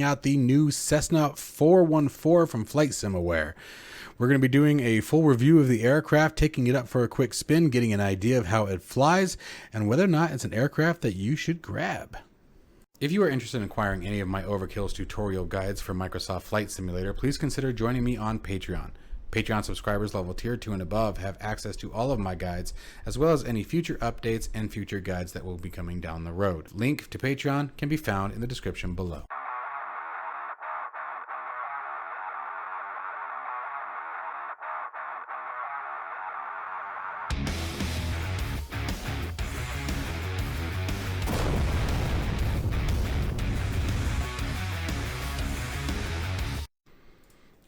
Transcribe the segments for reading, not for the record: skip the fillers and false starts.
out the new Cessna 414 from Flightsimaware. We're going to be doing a full review of the aircraft, taking it up for a quick spin, getting an idea of how it flies, and whether or not it's an aircraft that you should grab. If you are interested in acquiring any of my Overkills tutorial guides for Microsoft Flight Simulator, please consider joining me on Patreon. Patreon subscribers level tier 2 and above have access to all of my guides, as well as any future updates and future guides that will be coming down the road. Link to Patreon can be found in the description below.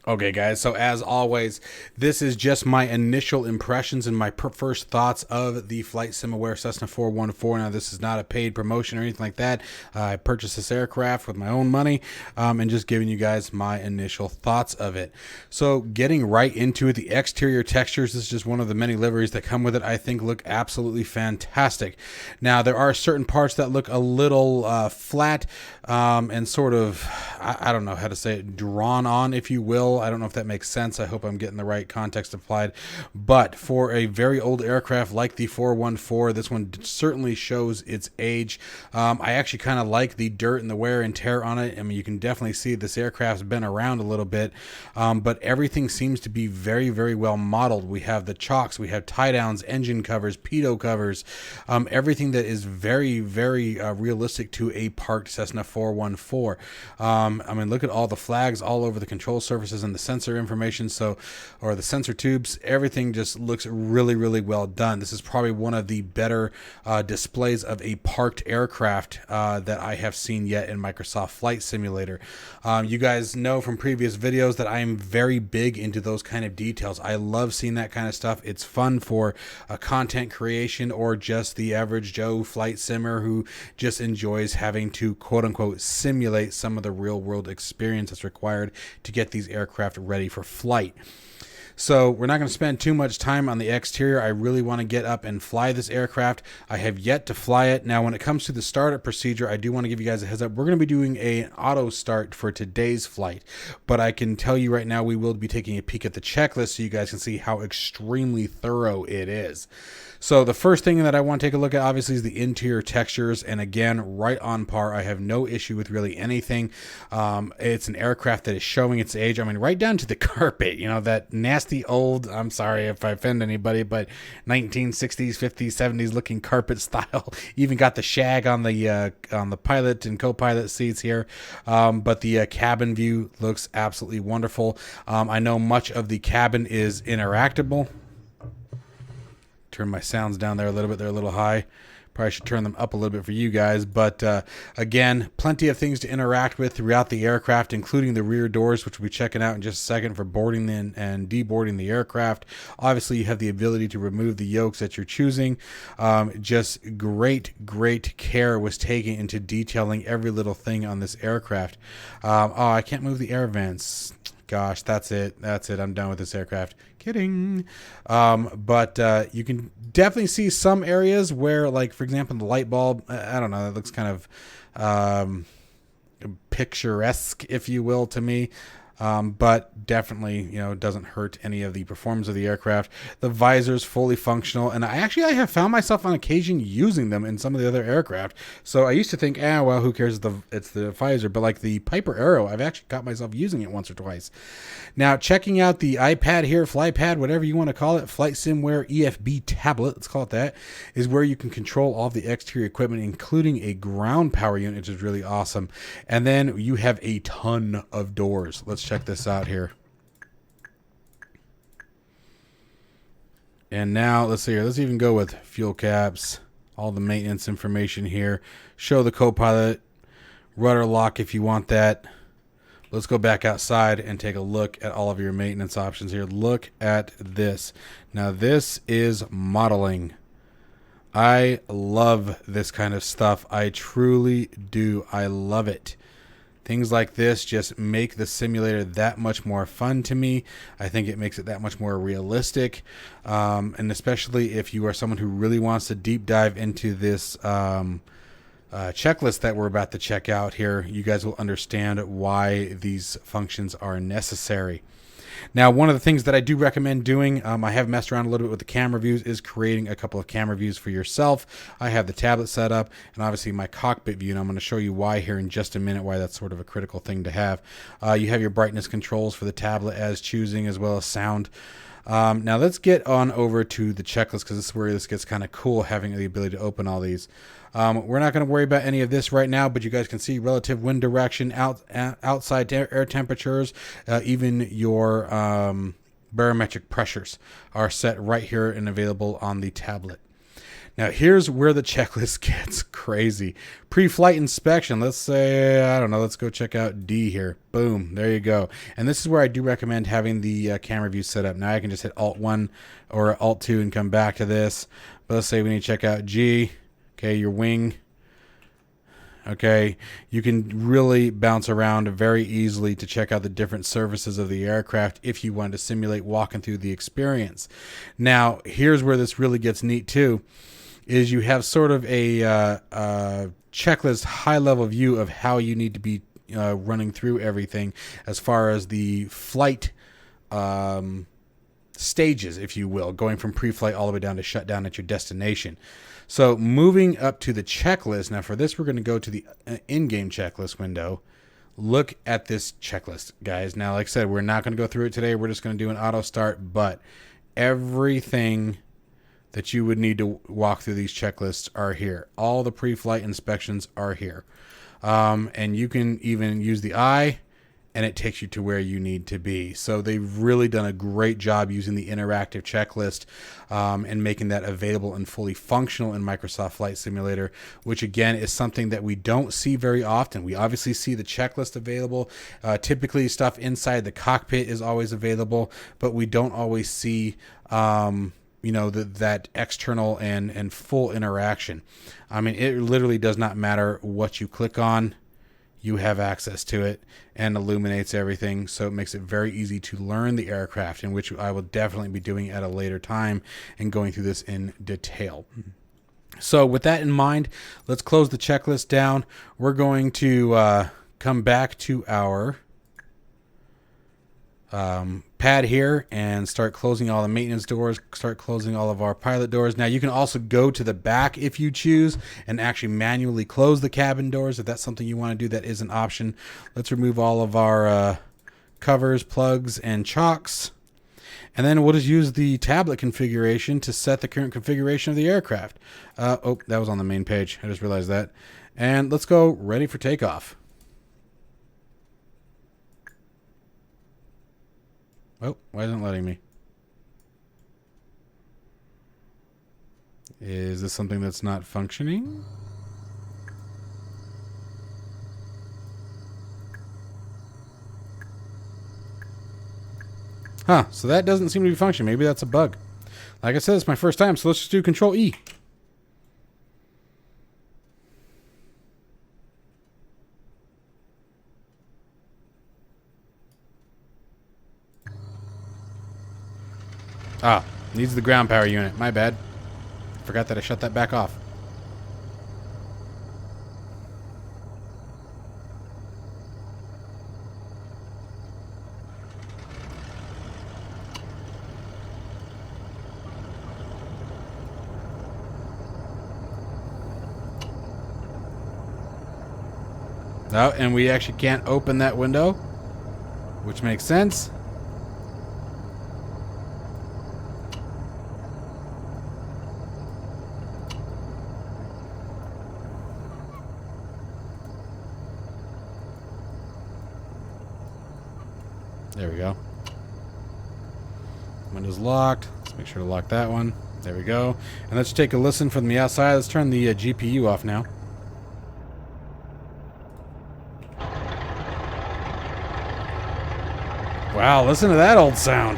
Okay guys, so as always, this is just my initial impressions and my first thoughts of the Flightsimaware Cessna 414. Now this is not a paid promotion or anything like that. I purchased this aircraft with my own money and just giving you guys my initial thoughts of it. So getting right into it, the exterior textures, this is just one of the many liveries that come with it, I think look absolutely fantastic. Now there are certain parts that look a little flat and sort of, I don't know how to say it, drawn on, if you will. I don't know if that makes sense. I hope I'm getting the right context applied. But for a very old aircraft like the 414, this one certainly shows its age. I actually kind of like the dirt and the wear and tear on it. I mean, you can definitely see this aircraft's been around a little bit, but everything seems to be very, very well modeled. We have the chocks, we have tie downs, engine covers, pitot covers, everything that is very, very realistic to a parked Cessna 414. I mean, look at all the flags all over the control surfaces and the sensor information, or the sensor tubes. Everything just looks really, really well done. This is probably one of the better displays of a parked aircraft that I have seen yet in Microsoft Flight Simulator. You guys know from previous videos that I am very big into those kind of details. I love seeing that kind of stuff. It's fun for content creation or just the average Joe flight simmer who just enjoys having to quote unquote simulate some of the real world experience that's required to get these aircraft ready for flight. So we're not going to spend too much time on the exterior. I really want to get up and fly this aircraft. I have yet to fly it. Now, when it comes to the startup procedure, I do want to give you guys a heads up. We're going to be doing an auto start for today's flight, but I can tell you right now we will be taking a peek at the checklist so you guys can see how extremely thorough it is. So the first thing that I want to take a look at obviously is the interior textures, and again, right on par. I have no issue with really anything. It's an aircraft that is showing its age. I mean, right down to the carpet, you know, that nasty old, I'm sorry if I offend anybody, but 1960s, 50s, 70s looking carpet style. Even got the shag on the pilot and co-pilot seats here. But the cabin view looks absolutely wonderful. I know much of the cabin is interactable. Turn my sounds down there a little bit. They're a little high. Probably should turn them up a little bit for you guys. But again, plenty of things to interact with throughout the aircraft, including the rear doors, which we'll be checking out in just a second for boarding and deboarding the aircraft. Obviously, you have the ability to remove the yokes that you're choosing. Just great care was taken into detailing every little thing on this aircraft. Oh, I can't move the air vents. Gosh, that's it. I'm done with this aircraft. Kidding. But you can definitely see some areas where, like, for example, the light bulb, I don't know, that looks kind of picturesque, if you will, to me. But definitely, you know, it doesn't hurt any of the performance of the aircraft. The visor's fully functional, and I have found myself on occasion using them in some of the other aircraft. So I used to think, well, who cares? It's the visor, but like the Piper Arrow, I've actually got myself using it once or twice. Now, checking out the iPad here, FlyPad, whatever you want to call it, Flightsimaware EFB tablet, let's call it that, is where you can control all the exterior equipment, including a ground power unit, which is really awesome. And then you have a ton of doors. Let's check this out here. And now let's see here. Let's even go with fuel caps, all the maintenance information here. Show the co-pilot, rudder lock if you want that. Let's go back outside and take a look at all of your maintenance options here. Look at this. Now this is modeling. I love this kind of stuff. I truly do. I love it. Things like this just make the simulator that much more fun to me. I think it makes it that much more realistic. And especially if you are someone who really wants to deep dive into this checklist that we're about to check out here, you guys will understand why these functions are necessary. Now, one of the things that I do recommend doing, I have messed around a little bit with the camera views, is creating a couple of camera views for yourself. I have the tablet set up and obviously my cockpit view, and I'm going to show you why here in just a minute, why that's sort of a critical thing to have. You have your brightness controls for the tablet as choosing, as well as sound. Now let's get on over to the checklist, because this is where this gets kind of cool, having the ability to open all these. We're not going to worry about any of this right now, but you guys can see relative wind direction, outside air temperatures, even your barometric pressures are set right here and available on the tablet. Now, here's where the checklist gets crazy. Pre-flight inspection. Let's say, I don't know, let's go check out D here. Boom, there you go. And this is where I do recommend having the camera view set up. Now, I can just hit Alt-1 or Alt-2 and come back to this. But let's say we need to check out G. Okay, your wing. Okay, you can really bounce around very easily to check out the different surfaces of the aircraft if you want to simulate walking through the experience. Now, here's where this really gets neat too, is you have sort of a checklist high-level view of how you need to be running through everything as far as the flight stages, if you will, going from pre-flight all the way down to shutdown at your destination. So moving up to the checklist. Now for this, we're going to go to the in-game checklist window. Look at this checklist, guys. Now, like I said, we're not going to go through it today. We're just going to do an auto start, but everything that you would need to walk through these checklists are here. All the pre-flight inspections are here. And you can even use the eye, and it takes you to where you need to be. So they've really done a great job using the interactive checklist and making that available and fully functional in Microsoft Flight Simulator, which again is something that we don't see very often. We obviously see the checklist available. Typically stuff inside the cockpit is always available, but we don't always see that external and full interaction. I mean, it literally does not matter what you click on. You have access to it and illuminates everything, so it makes it very easy to learn the aircraft, in which I will definitely be doing at a later time and going through this in detail. So with that in mind, let's close the checklist down. We're going to come back to our pad here and start closing all the maintenance doors, start closing all of our pilot doors. Now you can also go to the back if you choose and actually manually close the cabin doors. If that's something you want to do, that is an option. Let's remove all of our covers, plugs, and chocks. And then we'll just use the tablet configuration to set the current configuration of the aircraft. Oh, that was on the main page. I just realized that. And let's go ready for takeoff. Oh, why isn't it letting me? Is this something that's not functioning? Huh, so that doesn't seem to be functioning. Maybe that's a bug. Like I said, it's my first time, so let's just do Control E. Ah, needs the ground power unit. My bad. Forgot that I shut that back off. Oh, and we actually can't open that window, which makes sense. There we go. Window's locked. Let's make sure to lock that one. There we go. And let's take a listen from the outside. Let's turn the GPU off now. Wow, listen to that old sound.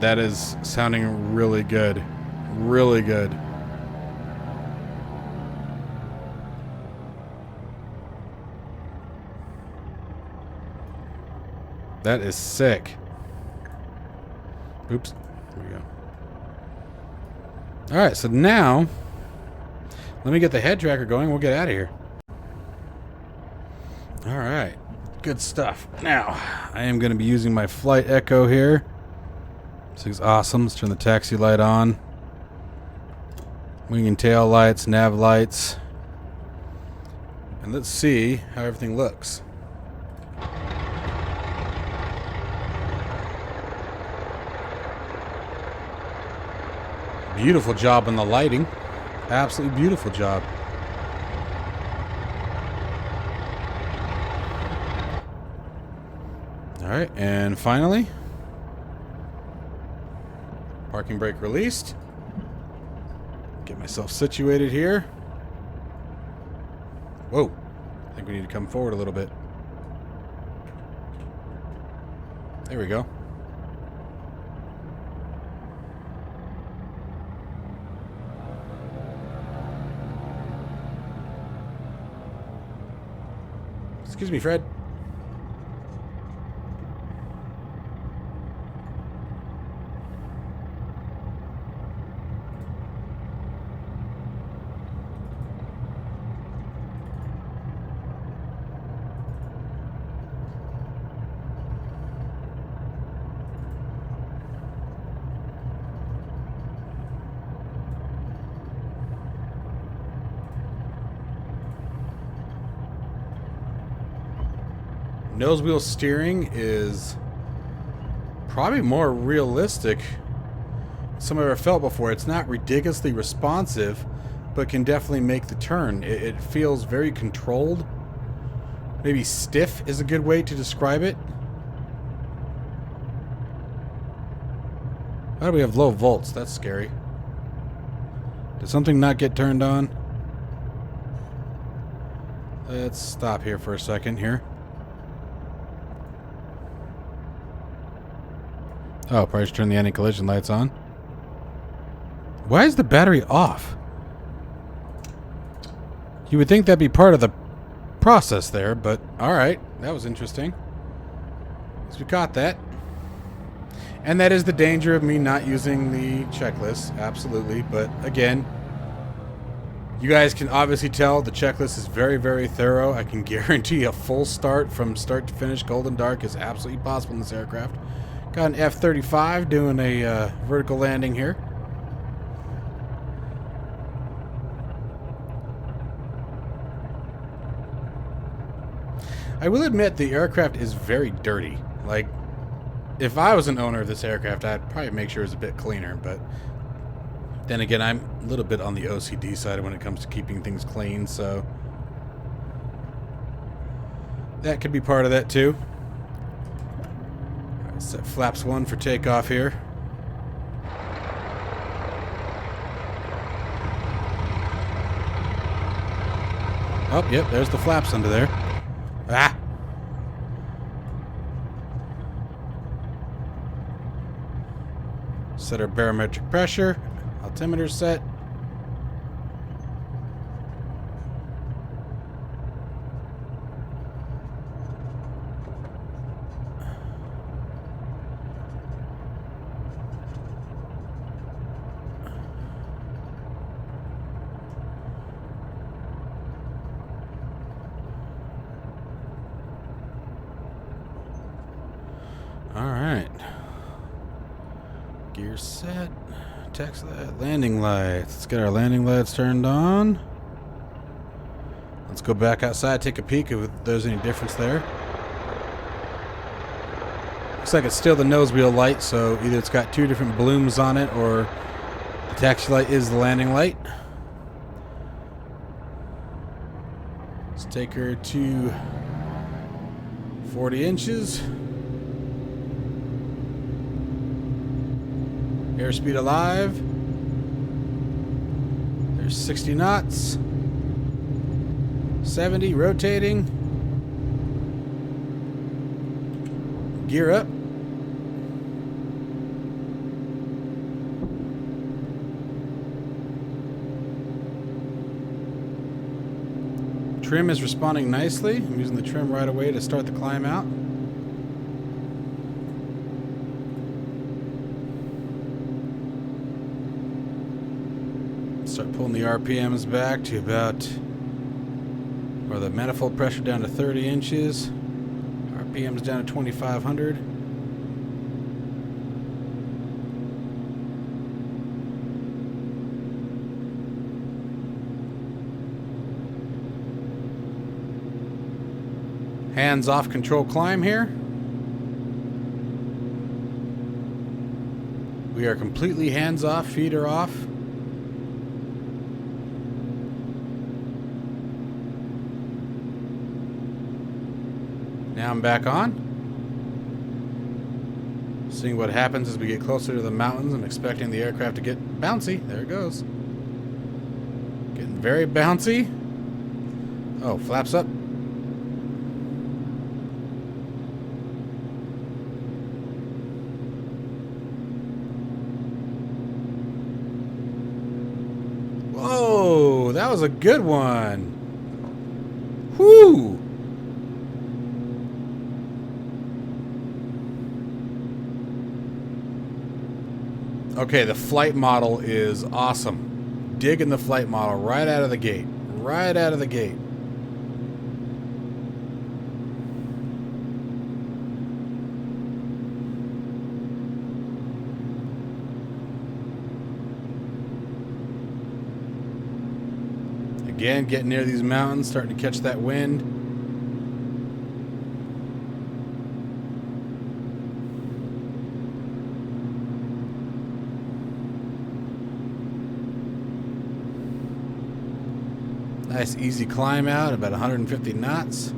that is sounding really good. Really good. That is sick. Oops. There we go. Alright, so now let me get the head tracker going. We'll get out of here. Alright. Good stuff. Now, I am going to be using my flight echo here. This is awesome. Let's turn the taxi light on. Wing and tail lights, nav lights. And let's see how everything looks. Beautiful job on the lighting. Absolutely beautiful job. Alright, and finally, parking brake released. Get myself situated here. Whoa. I think we need to come forward a little bit. There we go. Excuse me, Fred. Nose wheel steering is probably more realistic than some I've ever felt before. It's not ridiculously responsive, but can definitely make the turn. It feels very controlled. Maybe stiff is a good way to describe it. Why do we have low volts? That's scary. Did something not get turned on? Let's stop here for a second here. Oh, probably should turn the anti-collision lights on. Why is the battery off? You would think that'd be part of the process there, but alright. That was interesting. So we caught that. And that is the danger of me not using the checklist. Absolutely. But again, you guys can obviously tell the checklist is very, very thorough. I can guarantee a full start from start to finish, cold and dark, is absolutely possible in this aircraft. Got an F-35 doing a vertical landing here. I will admit the aircraft is very dirty. Like, if I was an owner of this aircraft, I'd probably make sure it was a bit cleaner. But then again, I'm a little bit on the OCD side when it comes to keeping things clean, so that could be part of that too. Set flaps 1 for takeoff here. Oh, yep, there's the flaps under there. Ah! Set our barometric pressure. Altimeter set. Alright. Gear set. Text that. Landing lights. Let's get our landing lights turned on. Let's go back outside, take a peek if there's any difference there. Looks like it's still the nose wheel light, so either it's got two different blooms on it or the taxi light is the landing light. Let's take her to 40 inches. Airspeed alive. There's 60 knots. 70 rotating. Gear up. Trim is responding nicely. I'm using the trim right away to start the climb out. Start pulling the RPMs back to about, or the manifold pressure down to 30 inches. RPMs down to 2,500. Hands off control climb here. We are completely hands off, feet are off. Now I'm back on. Seeing what happens as we get closer to the mountains. I'm expecting the aircraft to get bouncy. There it goes. Getting very bouncy. Oh, flaps up. Whoa, that was a good one. Whoo! Okay, the flight model is awesome. Digging the flight model right out of the gate. Right out of the gate. Again, getting near these mountains, starting to catch that wind. Nice easy climb out, about 150 knots.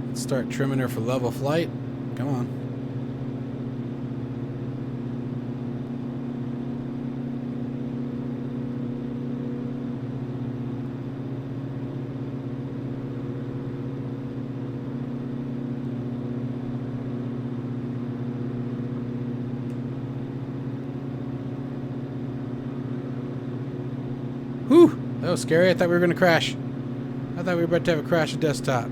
Let's start trimming her for level flight. Come on. Whew, that was scary. I thought we were going to crash. I thought we were about to have a crash of desktop.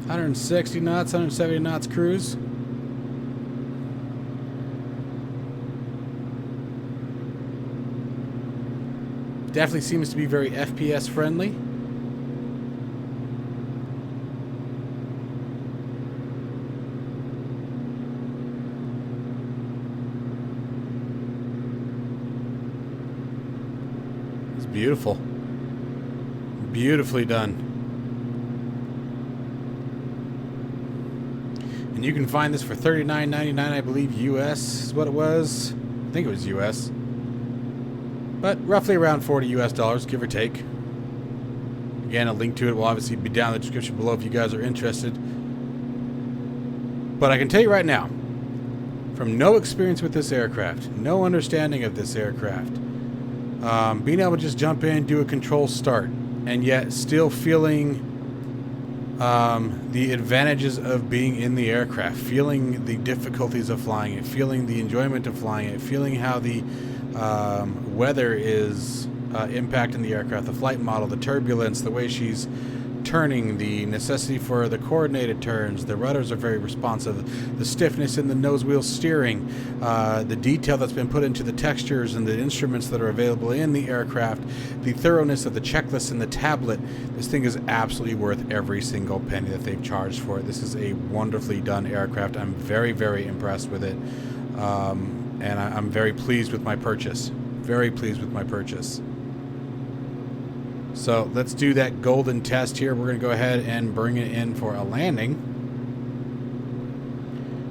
160 knots, 170 knots cruise. Definitely seems to be very FPS friendly. It's beautiful. Beautifully done. And you can find this for $39.99, I believe US is what it was. I think it was US. But roughly around $40 US, give or take. Again, a link to it will obviously be down in the description below if you guys are interested. But I can tell you right now, from no experience with this aircraft, no understanding of this aircraft, being able to just jump in, do a control start, and yet still feeling the advantages of being in the aircraft, feeling the difficulties of flying it, feeling the enjoyment of flying it, feeling how the weather is impacting the aircraft, the flight model, the turbulence, the way she's turning, the necessity for the coordinated turns, the rudders are very responsive, the stiffness in the nose wheel steering, the detail that's been put into the textures and the instruments that are available in the aircraft, the thoroughness of the checklist and the tablet. This thing is absolutely worth every single penny that they've charged for it. This is a wonderfully done aircraft. I'm very, very impressed with it. And I'm very pleased with my purchase. Very pleased with my purchase. So let's do that golden test here. We're going to go ahead and bring it in for a landing.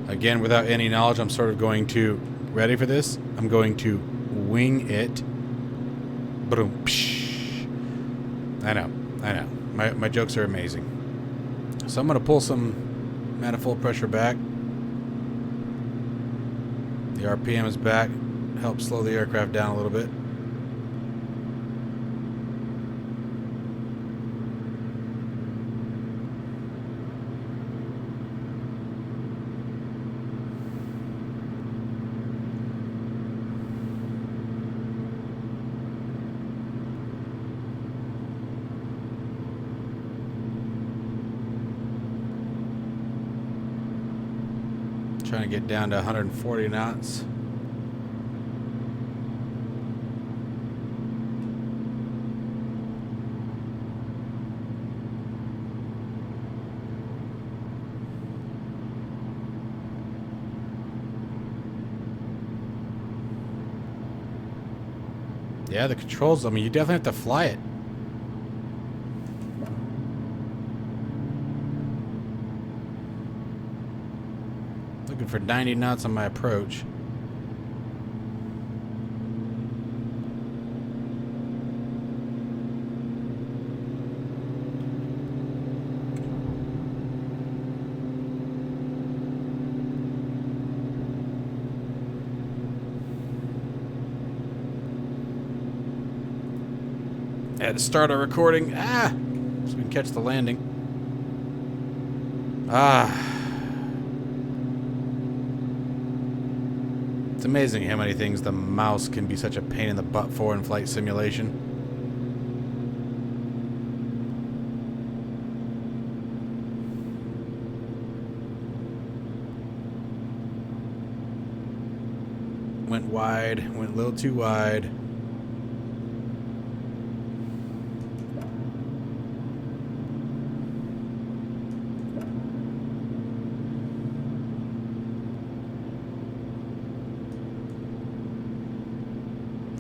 Again, without any knowledge, I'm sort of going to, ready for this? I'm going to wing it. Boom. Psh. I know. My jokes are amazing. So I'm going to pull some manifold pressure back. The RPM is back. Help slow the aircraft down a little bit. Trying to get down to 140 knots. Yeah, the controls, I mean, you definitely have to fly it. Looking for 90 knots on my approach. Had to start our recording. So we can catch the landing. It's amazing how many things the mouse can be such a pain in the butt for in flight simulation. Went wide, went a little too wide.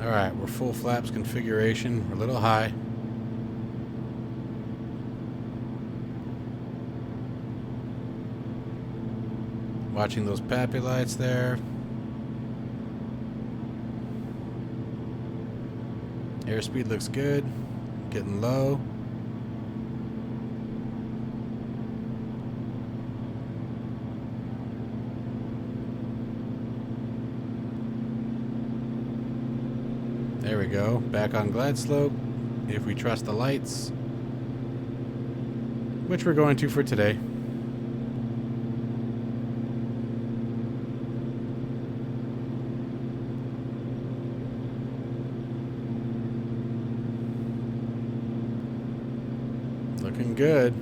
Alright, we're full flaps configuration. We're a little high. Watching those pappy lights there. Airspeed looks good. Getting low. There we go. Back on glide slope. If we trust the lights. Which we're going to for today. Looking good.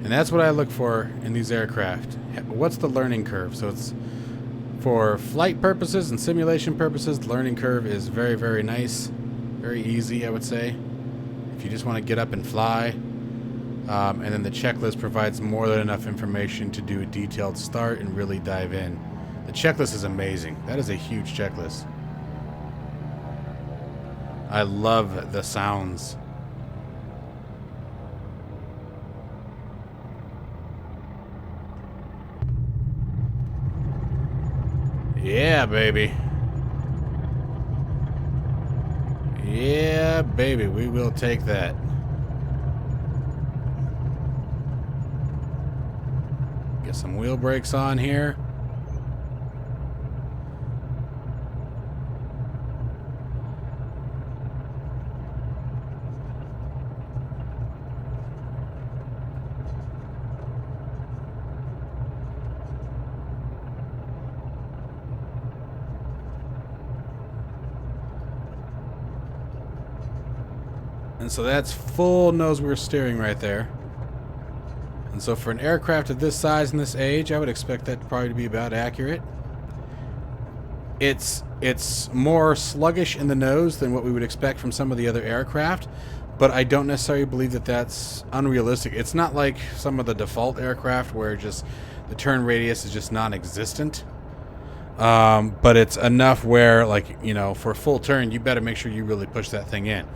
And that's what I look for in these aircraft. What's the learning curve? So it's for flight purposes and simulation purposes, the learning curve is very, very nice. Very easy, I would say. If you just want to get up and fly. And then the checklist provides more than enough information to do a detailed start and really dive in. The checklist is amazing. That is a huge checklist. I love the sounds. Yeah, baby. Yeah, baby. We will take that. Get some wheel brakes on here. And so that's full nose rear steering right there. And so for an aircraft of this size and this age, I would expect that probably to be about accurate. It's more sluggish in the nose than what we would expect from some of the other aircraft, but I don't necessarily believe that that's unrealistic. It's not like some of the default aircraft where just the turn radius is just non-existent. But it's enough where, like, you know, for a full turn, you better make sure you really push that thing in.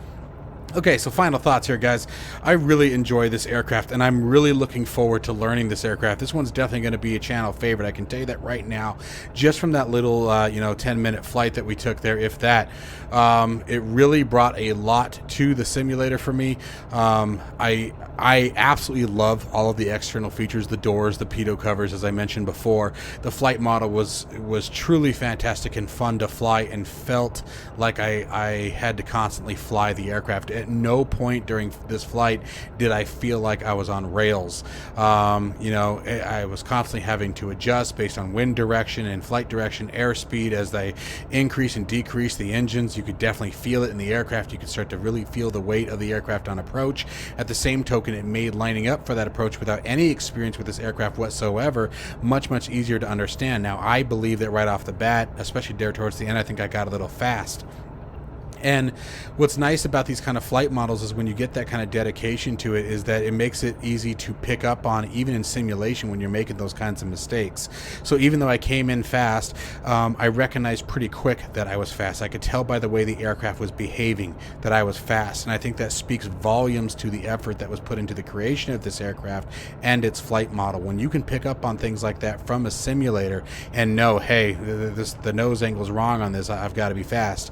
Okay, so final thoughts here, guys. I really enjoy this aircraft, and I'm really looking forward to learning this aircraft. This one's definitely going to be a channel favorite. I can tell you that right now, just from that little, 10-minute flight that we took there, if that. It really brought a lot to the simulator for me. I absolutely love all of the external features, the doors, the pitot covers, as I mentioned before. The flight model was truly fantastic and fun to fly, and felt like I had to constantly fly the aircraft. At no point during this flight did I feel like I was on rails. I was constantly having to adjust based on wind direction and flight direction, airspeed. As they increase and decrease the engines, you could definitely feel it in the aircraft. You could start to really feel the weight of the aircraft on approach. At the same token, it made lining up for that approach without any experience with this aircraft whatsoever much easier to understand. Now, I believe that right off the bat, especially there towards the end, I think I got a little fast. And what's nice about these kind of flight models is when you get that kind of dedication to it, is that it makes it easy to pick up on, even in simulation, when you're making those kinds of mistakes. So even though I came in fast, I recognized pretty quick that I was fast. I could tell by the way the aircraft was behaving that I was fast. And I think that speaks volumes to the effort that was put into the creation of this aircraft and its flight model. When you can pick up on things like that from a simulator and know, hey, the nose angle's wrong on this, I've got to be fast,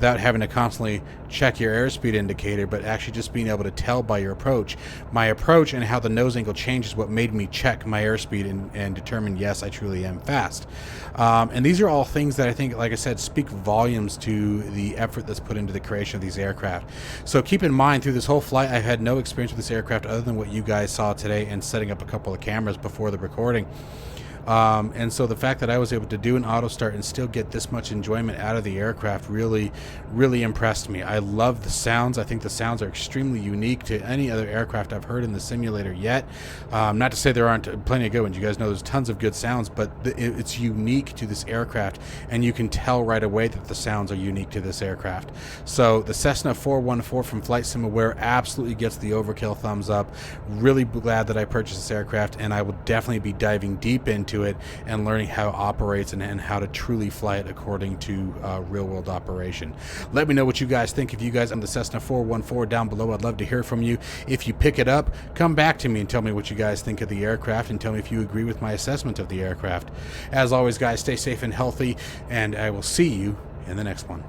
without having to constantly check your airspeed indicator, but actually just being able to tell by your approach. My approach and how the nose angle changes what made me check my airspeed and determine, yes, I truly am fast. And these are all things that I think, like I said, speak volumes to the effort that's put into the creation of these aircraft. So keep in mind, through this whole flight, I've had no experience with this aircraft other than what you guys saw today and setting up a couple of cameras before the recording. And so the fact that I was able to do an auto start and still get this much enjoyment out of the aircraft really impressed me. I love the sounds. I think the sounds are extremely unique to any other aircraft I've heard in the simulator yet. Not to say there aren't plenty of good ones. You guys know there's tons of good sounds, but it's unique to this aircraft, and you can tell right away that the sounds are unique to this aircraft. So the Cessna 414 from Flightsimaware absolutely gets the overkill thumbs up. Really glad that I purchased this aircraft, and I will definitely be diving deep into it and learning how it operates and how to truly fly it according to real-world operation. Let me know what you guys think. If you guys on the Cessna 414 down below, I'd love to hear from you. If you pick it up, come back to me and tell me what you guys think of the aircraft, and tell me if you agree with my assessment of the aircraft. As always, guys, stay safe and healthy, and I will see you in the next one.